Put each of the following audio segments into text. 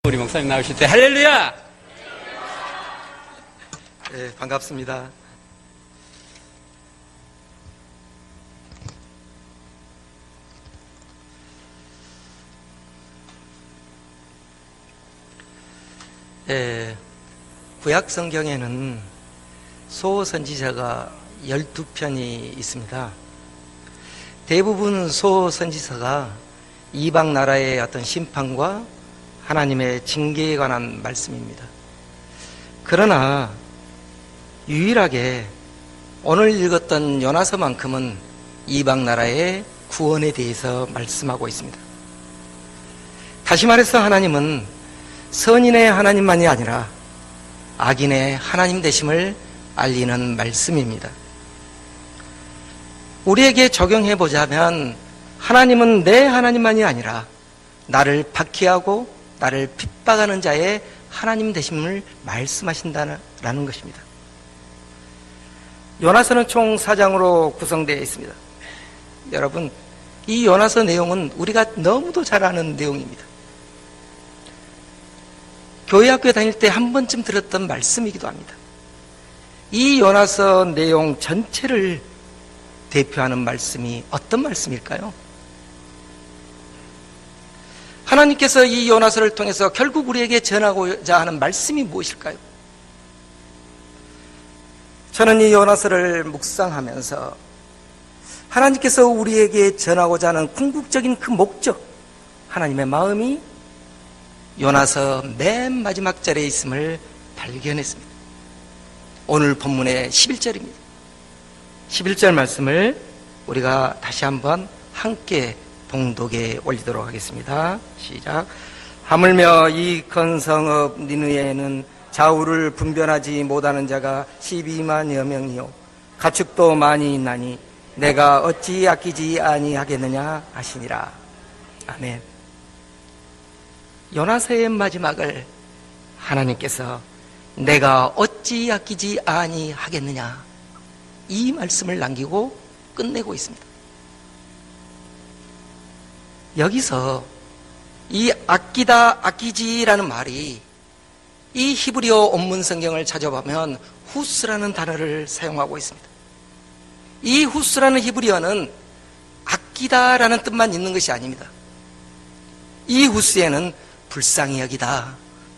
우리 목사님 나오실 때 할렐루야! 네, 반갑습니다. 구약 성경에는 소선지서가 12편이 있습니다. 대부분 소선지서가 이방 나라의 어떤 심판과 하나님의 징계에 관한 말씀입니다. 그러나 유일하게 오늘 읽었던 요나서만큼은 이방 나라의 구원에 대해서 말씀하고 있습니다. 다시 말해서 하나님은 선인의 하나님만이 아니라 악인의 하나님 되심을 알리는 말씀입니다. 우리에게 적용해 보자면 하나님은 내 하나님만이 아니라 나를 박해하고 나를 핍박하는 자의 하나님 되심을 말씀하신다는 것입니다. 요나서는 총 4장으로 구성되어 있습니다. 여러분, 이 요나서 내용은 우리가 너무도 잘 아는 내용입니다. 교회 학교에 다닐 때 한 번쯤 들었던 말씀이기도 합니다. 이 요나서 내용 전체를 대표하는 말씀이 어떤 말씀일까요? 하나님께서 이 요나서를 통해서 결국 우리에게 전하고자 하는 말씀이 무엇일까요? 저는 이 요나서를 묵상하면서 하나님께서 우리에게 전하고자 하는 궁극적인 그 목적, 하나님의 마음이 요나서 맨 마지막 절에 있음을 발견했습니다. 오늘 본문의 11절입니다. 11절 말씀을 우리가 다시 한번 함께 봉독에 올리도록 하겠습니다. 시작. 하물며 이 큰 성읍 니느웨에는 좌우를 분별하지 못하는 자가 12만여 명이요 가축도 많이 있나니 내가 어찌 아끼지 아니하겠느냐 하시니라. 아멘. 요나서의 마지막을 하나님께서 내가 어찌 아끼지 아니하겠느냐, 이 말씀을 남기고 끝내고 있습니다. 여기서 이 아끼다, 아끼지라는 말이 이 히브리어 원문 성경을 찾아보면 후스라는 단어를 사용하고 있습니다. 이 후스라는 히브리어는 아끼다라는 뜻만 있는 것이 아닙니다. 이 후스에는 불쌍히 여기다,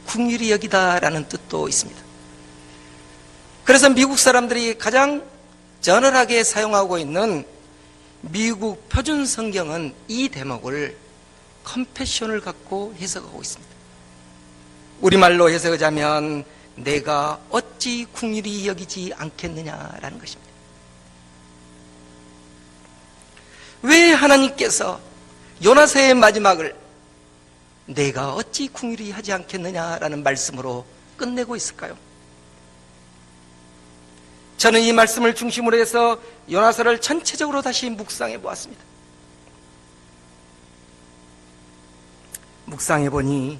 긍휼히 여기다라는 뜻도 있습니다. 그래서 미국 사람들이 가장 저널하게 사용하고 있는 미국 표준 성경은 이 대목을 컴패션을 갖고 해석하고 있습니다. 우리말로 해석하자면 내가 어찌 긍휼히 여기지 않겠느냐라는 것입니다. 왜 하나님께서 요나서의 마지막을 내가 어찌 긍휼히 하지 않겠느냐라는 말씀으로 끝내고 있을까요? 저는 이 말씀을 중심으로 해서 요나서를 전체적으로 다시 묵상해 보았습니다. 묵상해 보니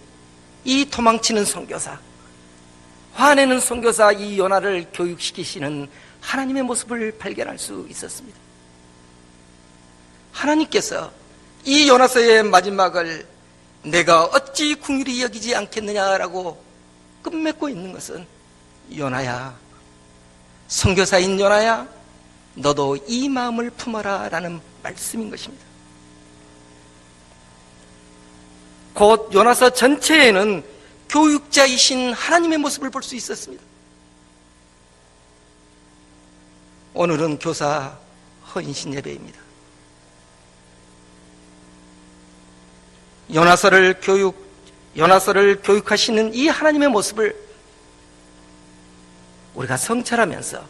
이 도망치는 선교사, 화내는 선교사 이 요나를 교육시키시는 하나님의 모습을 발견할 수 있었습니다. 하나님께서 이 요나서의 마지막을 내가 어찌 긍휼히 여기지 않겠느냐라고 끝맺고 있는 것은 요나야, 선교사인 요나야, 너도 이 마음을 품어라 라는 말씀인 것입니다. 곧 요나서 전체에는 교육자이신 하나님의 모습을 볼 수 있었습니다. 오늘은 교사 헌신 예배입니다. 요나서를 교육하시는 이 하나님의 모습을 우리가 성찰하면서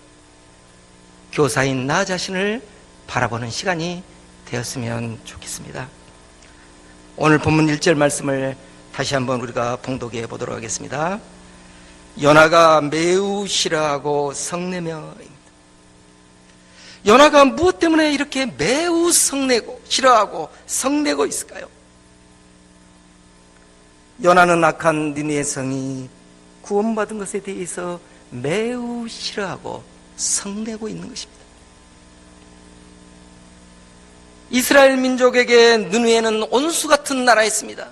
교사인 나 자신을 바라보는 시간이 되었으면 좋겠습니다. 오늘 본문 1절 말씀을 다시 한번 우리가 봉독해 보도록 하겠습니다. 요나가 매우 싫어하고 성내며입니다. 요나가 무엇 때문에 이렇게 매우 성내고 싫어하고 성내고 있을까요? 요나는 악한 니느웨 성이 구원받은 것에 대해서 매우 싫어하고 성내고 있는 것입니다. 이스라엘 민족에게 니느웨는 온수 같은 나라였습니다.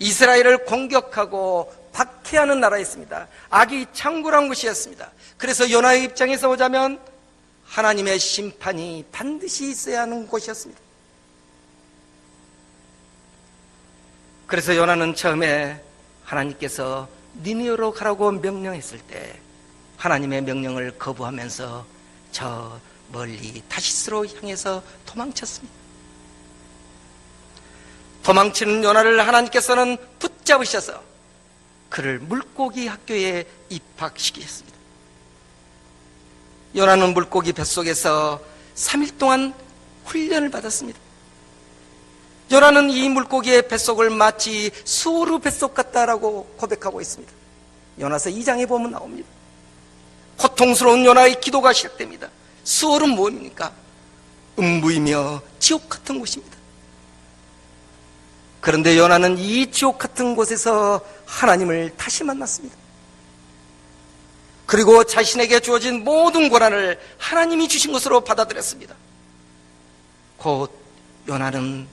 이스라엘을 공격하고 박해하는 나라였습니다. 악이 창궐한 곳이었습니다. 그래서 요나의 입장에서 보자면 하나님의 심판이 반드시 있어야 하는 곳이었습니다. 그래서 요나는 처음에 하나님께서 니느웨로 가라고 명령했을 때 하나님의 명령을 거부하면서 저 멀리 다시스로 향해서 도망쳤습니다. 도망치는 요나를 하나님께서는 붙잡으셔서 그를 물고기 학교에 입학시키셨습니다. 요나는 물고기 뱃속에서 3일 동안 훈련을 받았습니다. 요나는 이 물고기의 뱃속을 마치 수어루 뱃속 같다라고 고백하고 있습니다. 요나서 2장에 보면 나옵니다. 고통스러운 요나의 기도가 시작됩니다. 수어는 무엇입니까? 음부이며 지옥 같은 곳입니다. 그런데 요나는 이 지옥 같은 곳에서 하나님을 다시 만났습니다. 그리고 자신에게 주어진 모든 고난을 하나님이 주신 것으로 받아들였습니다. 곧 요나는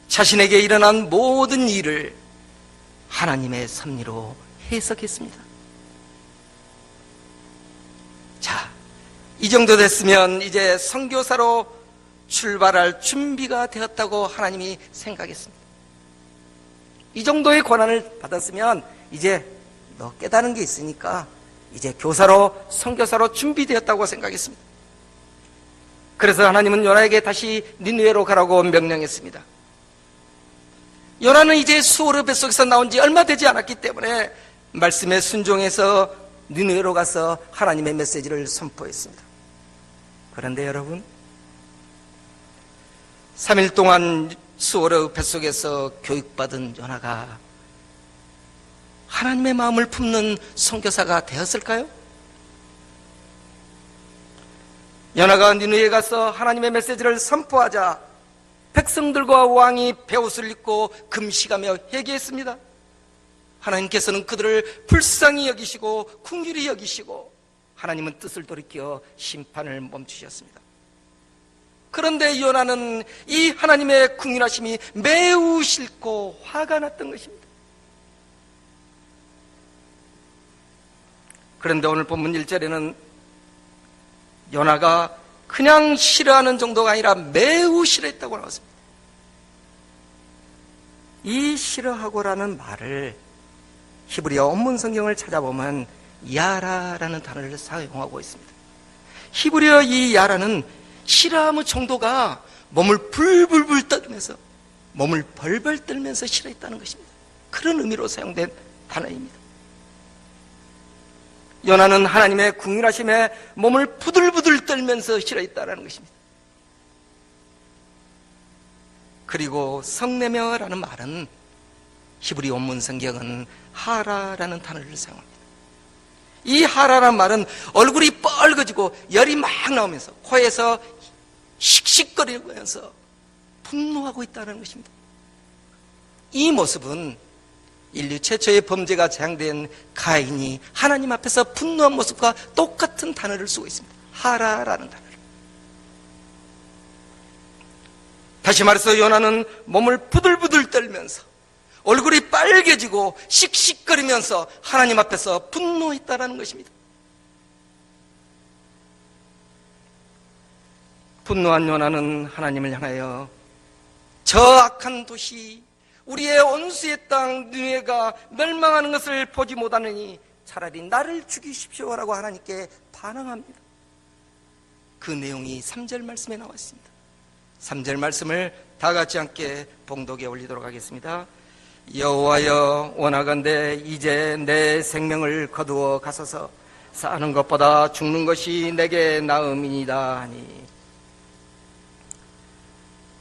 자신에게 일어난 모든 일을 하나님의 섭리로 해석했습니다. 자, 이 정도 됐으면 이제 선교사로 출발할 준비가 되었다고 하나님이 생각했습니다. 이 정도의 고난을 받았으면 이제 너 깨달은 게 있으니까 이제 교사로 선교사로 준비되었다고 생각했습니다. 그래서 하나님은 요나에게 다시 니느웨로 가라고 명령했습니다. 요나는 이제 수어르 뱃속에서 나온 지 얼마 되지 않았기 때문에 말씀에 순종해서 니느웨로 가서 하나님의 메시지를 선포했습니다. 그런데 여러분, 3일 동안 수어르 뱃속에서 교육받은 요나가 하나님의 마음을 품는 선교사가 되었을까요? 요나가 니느웨에 가서 하나님의 메시지를 선포하자 백성들과 왕이 베옷을 입고 금식하며 회개했습니다. 하나님께서는 그들을 불쌍히 여기시고 긍휼히 여기시고 하나님은 뜻을 돌이켜 심판을 멈추셨습니다. 그런데 요나는 이 하나님의 긍휼하심이 매우 싫고 화가 났던 것입니다. 그런데 오늘 본문 1절에는 요나가 그냥 싫어하는 정도가 아니라 매우 싫어했다고 나왔습니다. 이 싫어하고라는 말을 히브리어 원문 성경을 찾아보면 야라라는 단어를 사용하고 있습니다. 히브리어 이 야라는 싫어함의 정도가 몸을 불불불 떨면서 몸을 벌벌 떨면서 싫어했다는 것입니다. 그런 의미로 사용된 단어입니다. 요나는 하나님의 긍휼하심에 몸을 부들부들 떨면서 싫어했다는 것입니다. 그리고 성내며라는 말은 히브리 원문 성경은 하라라는 단어를 사용합니다. 이 하라라는 말은 얼굴이 뻘거지고 열이 막 나오면서 코에서 씩씩거리면서 분노하고 있다는 것입니다. 이 모습은 인류 최초의 범죄가 재앙된 가인이 하나님 앞에서 분노한 모습과 똑같은 단어를 쓰고 있습니다. 하라라는 단어를. 다시 말해서 요나는 몸을 부들부들 떨면서 얼굴이 빨개지고 씩씩거리면서 하나님 앞에서 분노했다라는 것입니다. 분노한 요나는 하나님을 향하여 저 악한 도시 우리의 원수의 땅 니느웨가 멸망하는 것을 보지 못하느니 차라리 나를 죽이십시오라고 하나님께 반항합니다. 그 내용이 3절 말씀에 나와 있습니다. 3절 말씀을 다 같이 함께 봉독에 올리도록 하겠습니다. 여호와여 원하건대 이제 내 생명을 거두어 가소서 사는 것보다 죽는 것이 내게 나음이니이다 하니.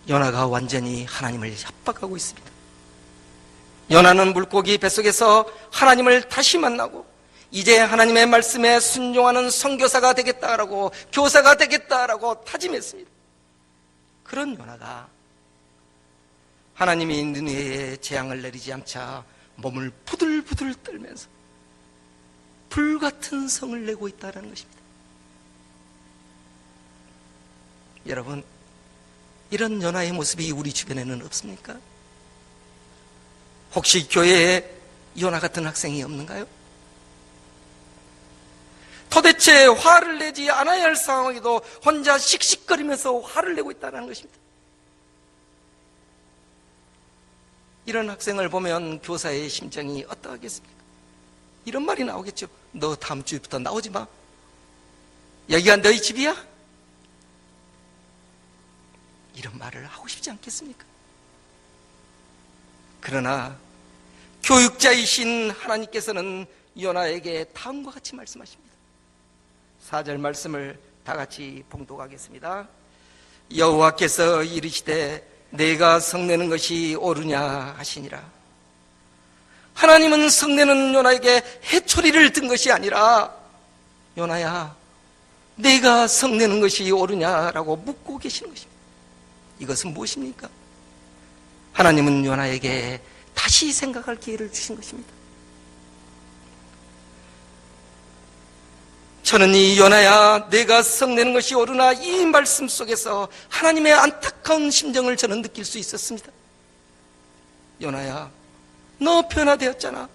요나가 완전히 하나님을 협박하고 있습니다. 요나는 물고기 뱃속에서 하나님을 다시 만나고 이제 하나님의 말씀에 순종하는 선교사가 되겠다라고 교사가 되겠다라고 다짐했습니다. 그런 요나가 하나님이 니느웨에 재앙을 내리지 않자 몸을 부들부들 떨면서 불같은 성을 내고 있다는 것입니다. 여러분, 이런 요나의 모습이 우리 주변에는 없습니까? 혹시 교회에 요나 같은 학생이 없는가요? 도대체 화를 내지 않아야 할 상황에도 혼자 씩씩거리면서 화를 내고 있다는 것입니다. 이런 학생을 보면 교사의 심정이 어떠하겠습니까? 이런 말이 나오겠죠. 너 다음 주부터 나오지 마. 여기가 너희 집이야? 이런 말을 하고 싶지 않겠습니까? 그러나 교육자이신 하나님께서는 요나에게 다음과 같이 말씀하십니다. 4절 말씀을 다 같이 봉독하겠습니다. 여호와께서 이르시되 내가 성내는 것이 옳으냐 하시니라. 하나님은 성내는 요나에게 해초리를 든 것이 아니라 요나야 내가 성내는 것이 옳으냐라고 묻고 계시는 것입니다. 이것은 무엇입니까? 하나님은 요나에게 다시 생각할 기회를 주신 것입니다. 저는 이 요나야 내가 성내는 것이 옳으나 이 말씀 속에서 하나님의 안타까운 심정을 저는 느낄 수 있었습니다. 요나야 너 변화되었잖아.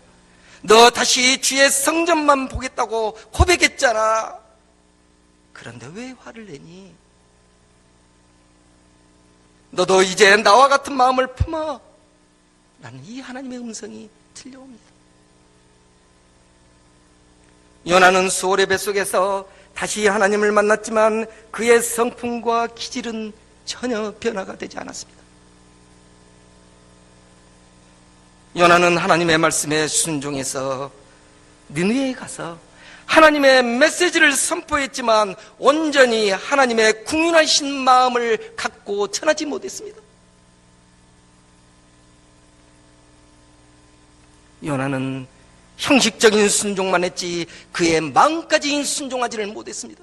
너 다시 주의 성전만 보겠다고 고백했잖아. 그런데 왜 화를 내니? 너도 이제 나와 같은 마음을 품어. 라는 이 하나님의 음성이 들려옵니다. 요나는 수월의 뱃속에서 다시 하나님을 만났지만 그의 성품과 기질은 전혀 변화가 되지 않았습니다. 요나는 하나님의 말씀에 순종해서 니느웨에 가서 하나님의 메시지를 선포했지만 온전히 하나님의 궁윤하신 마음을 갖고 전하지 못했습니다. 요나는 형식적인 순종만 했지 그의 마음까지 순종하지를 못했습니다.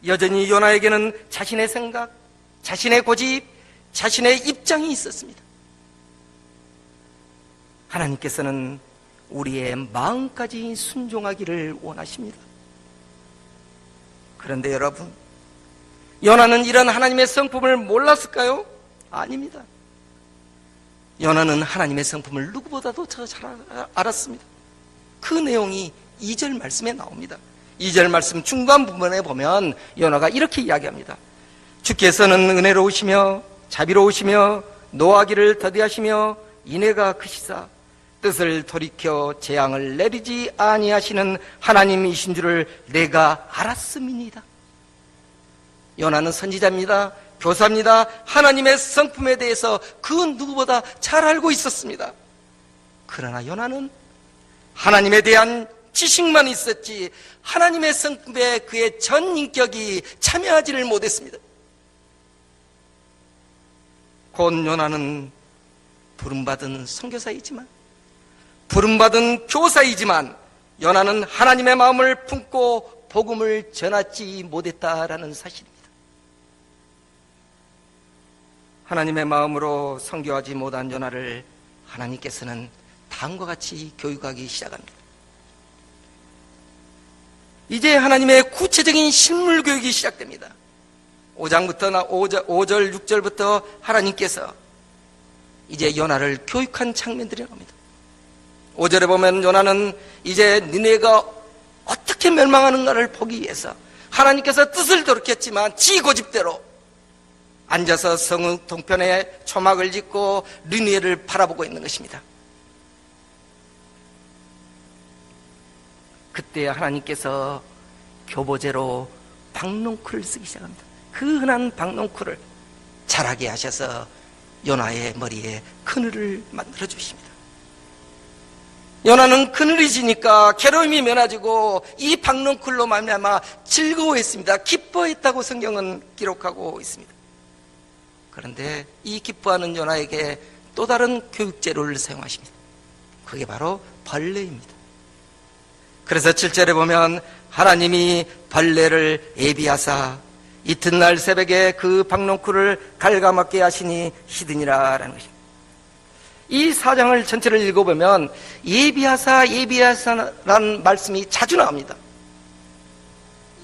여전히 요나에게는 자신의 생각, 자신의 고집, 자신의 입장이 있었습니다. 하나님께서는 우리의 마음까지 순종하기를 원하십니다. 그런데 여러분, 요나는 이런 하나님의 성품을 몰랐을까요? 아닙니다. 요나는 하나님의 성품을 누구보다도 더 잘 알았습니다. 그 내용이 2절 말씀에 나옵니다. 2절 말씀 중간 부분에 보면 요나가 이렇게 이야기합니다. 주께서는 은혜로우시며 자비로우시며 노하기를 더디하시며 인애가 크시사 뜻을 돌이켜 재앙을 내리지 아니하시는 하나님이신 줄을 내가 알았음이니이다. 요나는 선지자입니다. 교사입니다. 하나님의 성품에 대해서 그 누구보다 잘 알고 있었습니다. 그러나 요나는 하나님에 대한 지식만 있었지 하나님의 성품에 그의 전 인격이 참여하지를 못했습니다. 곧 요나는 부름받은 선교사이지만 부름받은 교사이지만 요나는 하나님의 마음을 품고 복음을 전하지 못했다라는 사실입니다. 하나님의 마음으로 선교하지 못한 요나를 하나님께서는 다음과 같이 교육하기 시작합니다. 이제 하나님의 구체적인 실물 교육이 시작됩니다. 5절, 6절부터 하나님께서 이제 요나를 교육한 장면들이 나옵니다. 5절에 보면 요나는 이제 니네가 어떻게 멸망하는가를 보기 위해서 하나님께서 뜻을 돌이켰지만 지 고집대로 앉아서 성읍 동편에 초막을 짓고 니느웨를 바라보고 있는 것입니다. 그때 하나님께서 교보제로 박농쿨을 쓰기 시작합니다. 그 흔한 박농쿨을 자라게 하셔서 요나의 머리에 그늘을 만들어 주십니다. 요나는 그늘이 지니까 괴로움이 많아지고 이 박농쿨로 말미암아 즐거워했습니다. 기뻐했다고 성경은 기록하고 있습니다. 그런데 이 기뻐하는 요나에게 또 다른 교육제도를 사용하십니다. 그게 바로 벌레입니다. 그래서 7절에 보면 하나님이 벌레를 예비하사 이튿날 새벽에 그 박농쿨을 갉아먹게 하시니 시드니라라는 것입니다. 이 사장을 전체를 읽어보면 예비하사라는 말씀이 자주 나옵니다.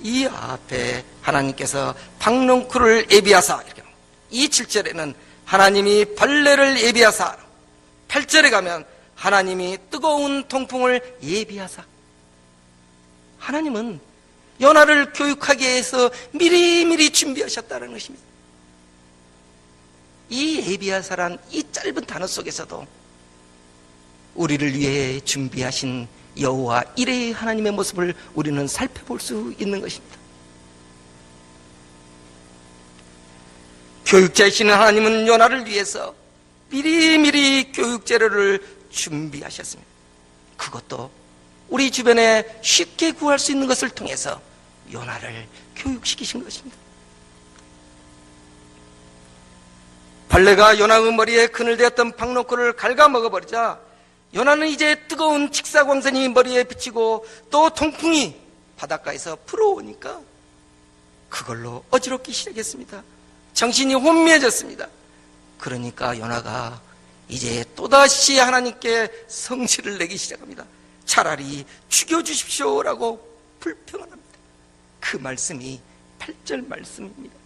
이 앞에 하나님께서 박농쿨을 예비하사 이렇게 이 7절에는 하나님이 벌레를 예비하사, 8절에 가면 하나님이 뜨거운 통풍을 예비하사. 하나님은 요나를 교육하기 위해서 미리미리 준비하셨다는 것입니다. 이 예비하사란 이 짧은 단어 속에서도 우리를 위해 준비하신 여호와 이레의 하나님의 모습을 우리는 살펴볼 수 있는 것입니다. 교육자이신 하나님은 요나를 위해서 미리미리 교육 재료를 준비하셨습니다. 그것도 우리 주변에 쉽게 구할 수 있는 것을 통해서 요나를 교육시키신 것입니다. 벌레가 요나의 머리에 그늘되었던 박농쿨을 갉아먹어버리자 요나는 이제 뜨거운 직사광선이 머리에 비치고 또 통풍이 바닷가에서 불어오니까 그걸로 어지럽기 시작했습니다. 정신이 혼미해졌습니다. 그러니까 요나가 이제 또다시 하나님께 성질을 내기 시작합니다. 차라리 죽여주십시오라고 불평을 합니다. 그 말씀이 8절 말씀입니다.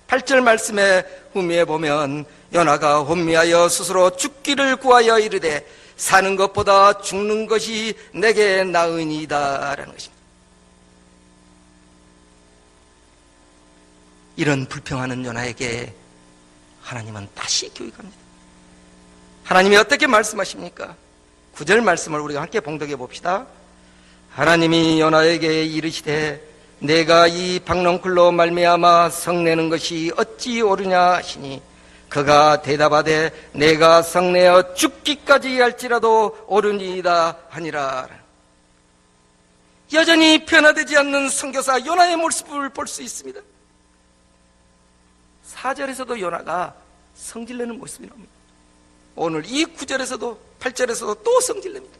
8절 말씀에 후미에 보면 요나가 혼미하여 스스로 죽기를 구하여 이르되 사는 것보다 죽는 것이 내게 나으니이다 라는 것입니다. 이런 불평하는 요나에게 하나님은 다시 교육합니다. 하나님이 어떻게 말씀하십니까? 9절 말씀을 우리가 함께 봉독해 봅시다. 하나님이 요나에게 이르시되 내가 이 박농쿨로 말미암아 성내는 것이 어찌 옳으냐 하시니 그가 대답하되 내가 성내어 죽기까지 할지라도 옳으니이다 하니라. 여전히 변화되지 않는 선교사 요나의 모습을 볼 수 있습니다. 4절에서도 요나가 성질내는 모습이 나옵니다. 오늘 이 9절에서도 8절에서도 또 성질냅니다.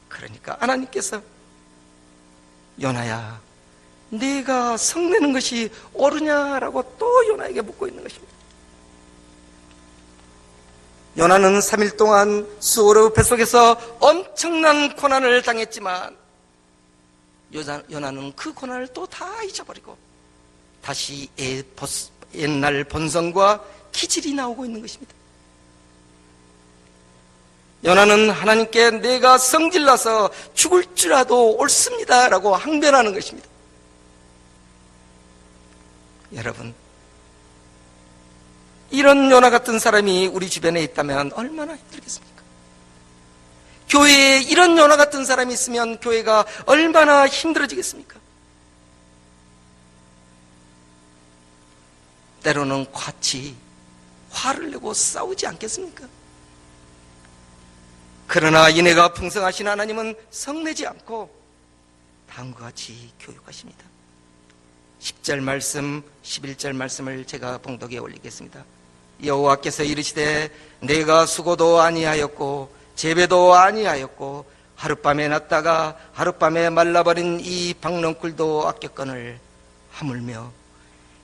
그러니까 하나님께서 요나야 네가 성내는 것이 옳으냐라고 또 요나에게 묻고 있는 것입니다. 요나는 3일 동안 수오르 뱃속에서 엄청난 고난을 당했지만 요나는 그 고난을 또 다 잊어버리고 다시 옛날 본성과 기질이 나오고 있는 것입니다. 요나는 하나님께 내가 성질나서 죽을 줄라도 옳습니다 라고 항변하는 것입니다. 여러분, 이런 요나 같은 사람이 우리 주변에 있다면 얼마나 힘들겠습니까? 교회에 이런 요나 같은 사람이 있으면 교회가 얼마나 힘들어지겠습니까? 때로는 같이 화를 내고 싸우지 않겠습니까? 그러나 인애가 풍성하신 하나님은 성내지 않고 다음과 같이 교육하십니다. 10절 말씀, 11절 말씀을 제가 봉독에 올리겠습니다. 여호와께서 이르시되 내가 수고도 아니하였고 재배도 아니하였고 하룻밤에 났다가 하룻밤에 말라버린 이 박농쿨도 아꼈거늘 하물며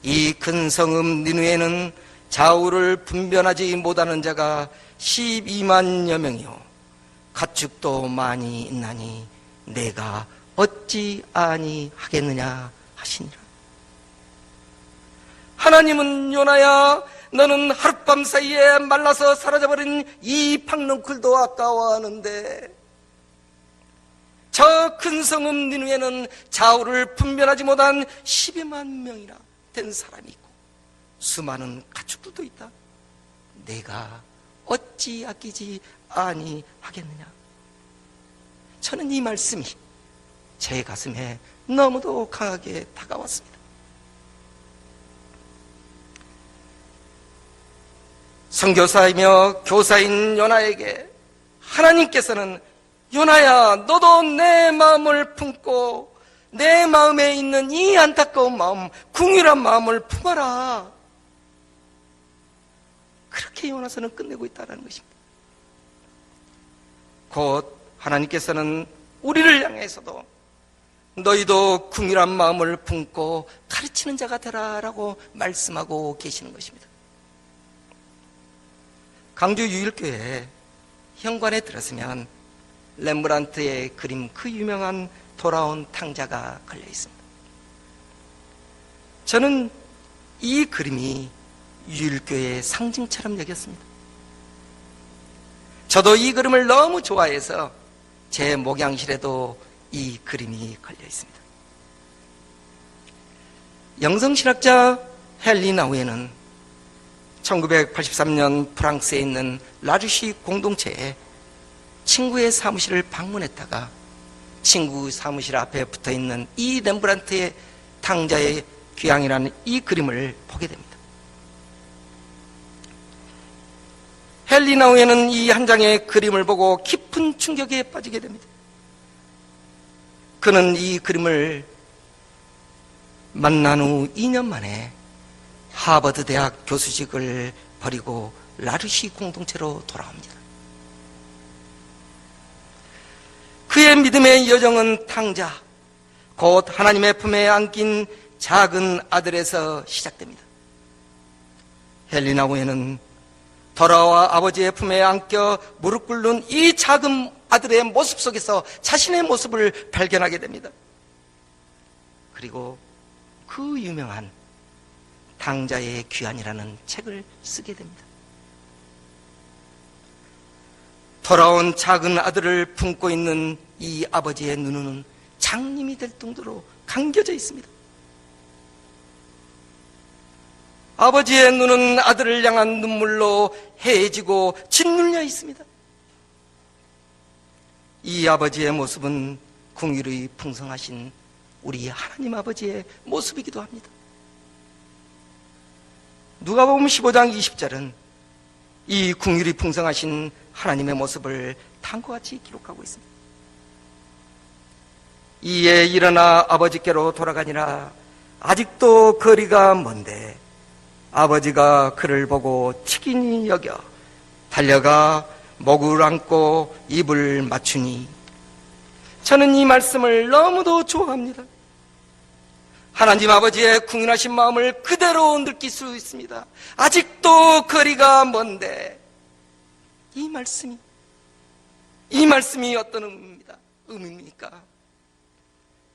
이 큰 성읍 니느웨는 좌우를 분변하지 못하는 자가 12만여 명이요 가축도 많이 있나니 내가 어찌 아니하겠느냐 하시니라. 하나님은 요나야 너는 하룻밤 사이에 말라서 사라져버린 이 박농쿨도 아까워하는데 저 큰 성읍 니느웨는 좌우를 분별하지 못한 12만 명이나 된 사람이 있고 수많은 가축들도 있다. 내가 어찌 아끼지 아니하겠느냐. 저는 이 말씀이 제 가슴에 너무도 강하게 다가왔습니다. 선교사이며 교사인 요나에게 하나님께서는 요나야 너도 내 마음을 품고 내 마음에 있는 이 안타까운 마음, 궁휼한 마음을 품어라. 그렇게 요나서는 끝내고 있다는 것입니다. 곧 하나님께서는 우리를 향해서도 너희도 궁휼한 마음을 품고 가르치는 자가 되라 라고 말씀하고 계시는 것입니다. 강주 유일교회 현관에 들어서면 렘브란트의 그림 그 유명한 돌아온 탕자가 걸려 있습니다. 저는 이 그림이 유일교회의 상징처럼 여겼습니다. 저도 이 그림을 너무 좋아해서 제 목양실에도 이 그림이 걸려 있습니다. 영성신학자 헨리 나우에는 1983년 프랑스에 있는 라주시 공동체에 친구의 사무실을 방문했다가 친구 사무실 앞에 붙어있는 이 렘브란트의 탕자의 귀향이라는 이 그림을 보게 됩니다. 헨리 나우에는 이 한 장의 그림을 보고 깊은 충격에 빠지게 됩니다. 그는 이 그림을 만난 후 2년 만에 하버드 대학 교수직을 버리고 라주시 공동체로 돌아옵니다. 그의 믿음의 여정은 탕자, 곧 하나님의 품에 안긴 작은 아들에서 시작됩니다. 헨리 나우에는 돌아와 아버지의 품에 안겨 무릎 꿇는 이 작은 아들의 모습 속에서 자신의 모습을 발견하게 됩니다. 그리고 그 유명한 탕자의 귀환이라는 책을 쓰게 됩니다. 돌아온 작은 아들을 품고 있는 이 아버지의 눈은 장님이 될 정도로 감겨져 있습니다. 아버지의 눈은 아들을 향한 눈물로 해지고 짓눌려 있습니다. 이 아버지의 모습은 긍휼이 풍성하신 우리 하나님 아버지의 모습이기도 합니다. 누가복음 15장 20절은 이 긍휼이 풍성하신 하나님의 모습을 다음과 같이 기록하고 있습니다. 이에 일어나 아버지께로 돌아가니라. 아직도 거리가 먼데 아버지가 그를 보고 치긴히 여겨 달려가 목을 안고 입을 맞추니. 저는 이 말씀을 너무도 좋아합니다. 하나님 아버지의 긍휼하신 마음을 그대로 느낄 수 있습니다. 아직도 거리가 먼데 이 말씀이 어떤 의미입니까?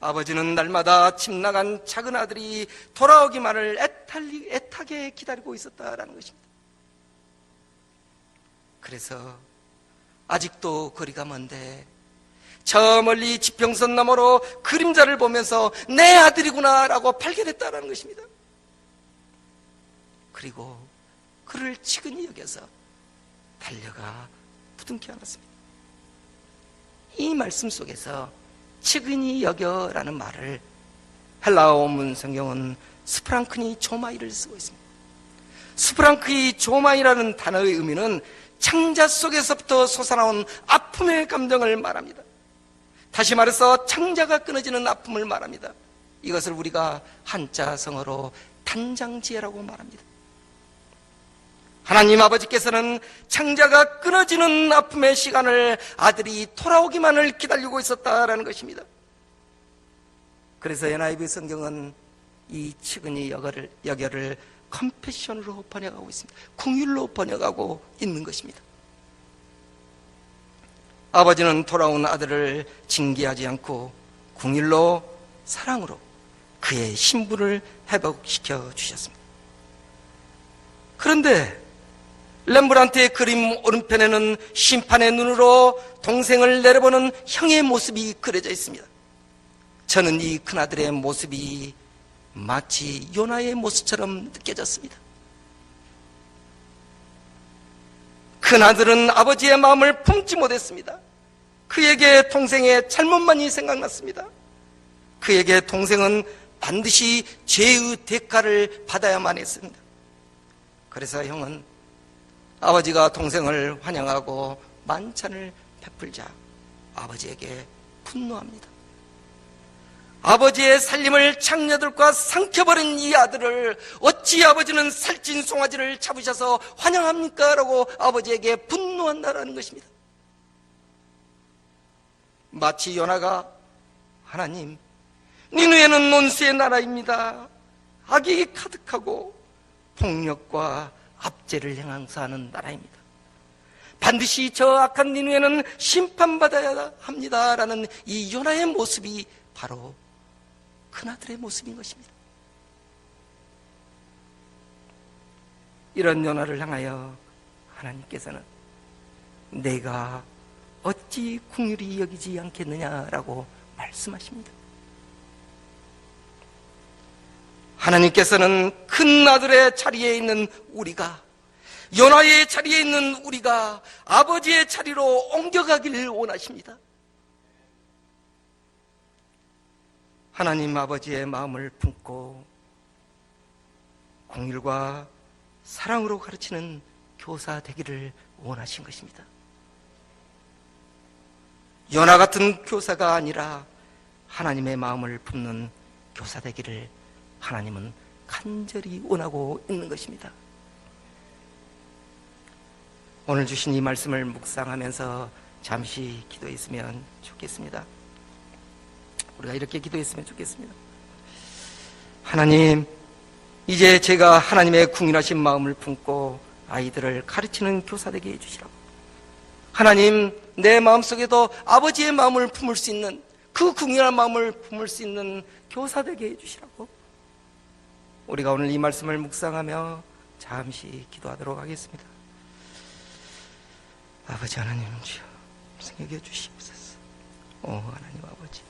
아버지는 날마다 집 나간 작은 아들이 돌아오기만을 애타게 기다리고 있었다라는 것입니다. 그래서 아직도 거리가 먼데 저 멀리 지평선 너머로 그림자를 보면서 내 아들이구나 라고 발견했다라는 것입니다. 그리고 그를 치근히 여겨서 달려가 부둥켜 안았습니다. 이 말씀 속에서 치근히 여겨라는 말을 헬라어 원문 성경은 스프랑크니 조마이를 쓰고 있습니다. 스프랑크니 조마이라는 단어의 의미는 창자 속에서부터 솟아나온 아픔의 감정을 말합니다. 다시 말해서 창자가 끊어지는 아픔을 말합니다. 이것을 우리가 한자성어로 단장지혜라고 말합니다. 하나님 아버지께서는 창자가 끊어지는 아픔의 시간을 아들이 돌아오기만을 기다리고 있었다라는 것입니다. 그래서 NIV 성경은 이 치근히 여겨를 컴패션으로 번역하고 있습니다. 긍휼로 번역하고 있는 것입니다. 아버지는 돌아온 아들을 징계하지 않고 긍휼로 사랑으로 그의 신분을 회복시켜 주셨습니다. 그런데 렘브란트의 그림 오른편에는 심판의 눈으로 동생을 내려보는 형의 모습이 그려져 있습니다. 저는 이 큰아들의 모습이 마치 요나의 모습처럼 느껴졌습니다. 큰아들은 아버지의 마음을 품지 못했습니다. 그에게 동생의 잘못만이 생각났습니다. 그에게 동생은 반드시 죄의 대가를 받아야만 했습니다. 그래서 형은 아버지가 동생을 환영하고 만찬을 베풀자 아버지에게 분노합니다. 아버지의 살림을 창녀들과 삼켜버린 이 아들을 어찌 아버지는 살찐 송아지를 잡으셔서 환영합니까? 라고 아버지에게 분노한다라는 것입니다. 마치 요나가 하나님, 니누에는 논수의 나라입니다. 악이 가득하고 폭력과 압제를 행사하는 나라입니다. 반드시 저 악한 니누에는 심판받아야 합니다라는 이 요나의 모습이 바로 큰아들의 모습인 것입니다. 이런 요나를 향하여 하나님께서는 내가 어찌 긍휼히 여기지 않겠느냐라고 말씀하십니다. 하나님께서는 큰 아들의 자리에 있는 우리가, 요나의 자리에 있는 우리가 아버지의 자리로 옮겨가기를 원하십니다. 하나님 아버지의 마음을 품고 긍휼과 사랑으로 가르치는 교사 되기를 원하신 것입니다. 요나 같은 교사가 아니라 하나님의 마음을 품는 교사 되기를 하나님은 간절히 원하고 있는 것입니다. 오늘 주신 이 말씀을 묵상하면서 잠시 기도했으면 좋겠습니다. 우리가 이렇게 기도했으면 좋겠습니다. 하나님, 이제 제가 하나님의 궁일하신 마음을 품고 아이들을 가르치는 교사 되게 해주시라고. 하나님, 내 마음속에도 아버지의 마음을 품을 수 있는, 그 궁일한 마음을 품을 수 있는 교사 되게 해주시라고. 우리가 오늘 이 말씀을 묵상하며 잠시 기도하도록 하겠습니다. 아버지 하나님 주여, 생각해 주시옵소서. 오 하나님 아버지,